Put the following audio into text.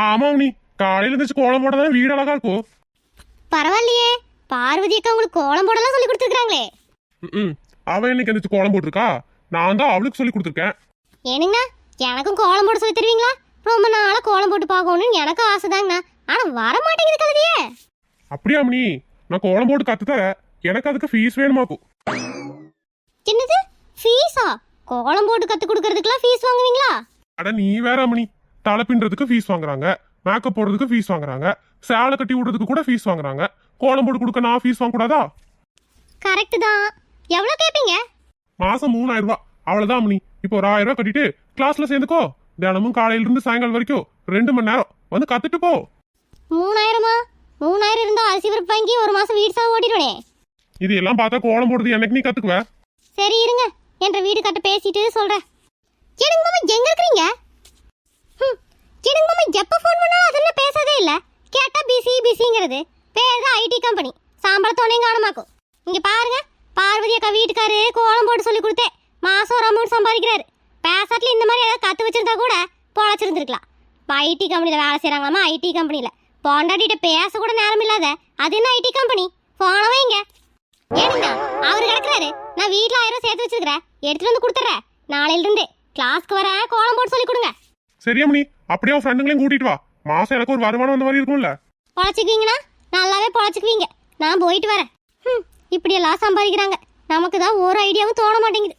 ஆமா நீ காலையில இருந்துச்சு கோலம் போட தானே வீடு அழகா இருக்கும். பரவாயில்லையே, பார்வதி அக்கா உங்களுக்கு கோலம் போடலாம் சொல்லி கொடுத்துருக்காங்களே. ம் அவ இன்னைக்கு எந்திரிச்சு கோலம் போட்டிருக்கா, நான் தான் அவளுக்கு சொல்லி கொடுத்துருக்கேன். ஏனுங்கண்ணா, எனக்கும் கோலம் போட சொல்லி தருவீங்களா? ரொம்ப நாளா கோலம் போட்டு பார்க்கணும்னு எனக்கு ஆசைதாங்கண்ணா. ஆனா வர மாட்டேங்குது கழுதியே. அப்படியா நீ? நான் கோலம் போட்டு கத்து தர, எனக்கு அதுக்கு ஃபீஸ் வேணுமாக்கும். என்னது ஃபீஸா? கோலம் போட்டு கத்து கொடுக்கறதுக்குலாம் ஃபீஸ் வாங்குவீங்களா? அட நீ வேற அம்மணி, தலை பின்றதுக்கு ஃபீஸ் வாங்குறாங்க, மேக்கப் போடுறதுக்கு ஃபீஸ் வாங்குறாங்க, சேலை கட்டி விடுறதுக்கு கூட ஃபீஸ் வாங்குறாங்க. கோலம் போட்டு கொடுக்க நான் ஃபீஸ் வாங்க கூடாதா? கரெக்ட் தான். எவ்வளவு கேப்பீங்க? மாசம் 3000 ரூபாய். அவ்வளவுதான் அம்மணி. இப்போ ஒரு 1000 ரூபாய் கட்டிட்டு கிளாஸ்ல சேர்ந்துக்கோ. தினமும் காலையில இருந்து சாயங்காலம் வரைக்கும் 2 மணி நேரம் வந்து கத்துட்டு போ. 3000மா? 3000 இருந்தா அரிசி பருப்பு வாங்கி ஒரு மாசம் வீடு சாவு ஓட்டிடுவனே. இது எல்லாம் பார்த்தா கோலம் போடுறது எனக்கு நீ கத்துக்குவ. சரி இருங்க, என்ற வீடு கட்ட பேசிட்டு சொல்றேன். எனக்கு மாமா எங்க இருக்கீங்க? எனக்கு மாமா எப்ப ஃபோன் பண்ணாலும் அதெல்லாம் பேசதே இல்ல. கேட்டா பிசிங்கிறது. பேர் தான் ஐடி கம்பெனி. சாம்பளத்தோனையும் காணமாக்கும். இங்க பாருங்க, பார்வதி அக்கா வீட்டுக்காரு கோலம் போட்டு சொல்லி கொடுத்தே மாசம் ஒரு அமௌண்ட் சம்பாதிக்கிறாரு. பேசாட்டில் இந்த மாதிரி ஏதாவது கத்து வச்சிருந்தா கூட பொழைச்சிருந்துருக்கலாம். ஐடி கம்பெனியில் வேலை செய்கிறாங்களாமா. ஐடி கம்பெனியில் பொண்டாட்டிகிட்ட பேச கூட நேரம் இல்லாத அது என்ன ஐடி கம்பெனி? போன வைங்க. ஏனுங்க அவர் கிடக்குறாரு, நான் வீட்டில் 1000 சேர்த்து வச்சிருக்கிறேன், எடுத்துட்டு வந்து கொடுத்துட்றேன். நாளையிலிருந்து கிளாஸ்க்கு வர கோலம் போட்டு சொல்லி கொடுங்க. சரியா மணி, அப்படியே ஃப்ரெண்டுங்களையும் கூட்டிட்டு வா. மாசம் எனக்கு ஒரு வருமானம் அந்த மாதிரி இருக்கும்ல. பொழைச்சிக்குவீங்கன்னா நல்லாவே பொழைச்சிக்குவீங்க. நான் போயிட்டு வரேன். இப்படியெல்லாம் சம்பாதிக்கிறாங்க, நமக்கு தான் ஒரு ஐடியாவும் தோண மாட்டேங்குது.